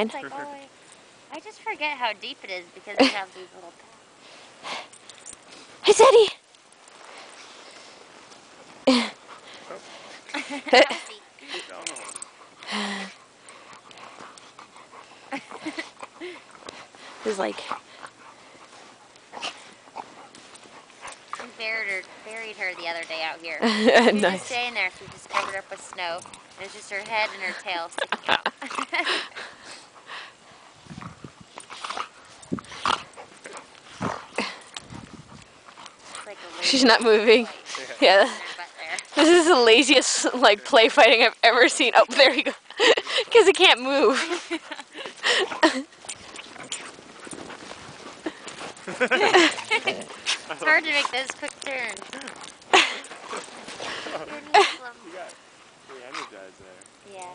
It's like, oh, I just forget how deep it is because we have these little Hey, Zeddy! It's like... We buried her the other day out here. Nice. She was just staying there. She was just covered up with snow. And it's just her head and her tail sticking out. Like she's not moving. Yeah. This is the laziest like play fighting I've ever seen. Oh, there you go. Because it can't move. It's hard to make those quick turns. You got free energize there. Yeah.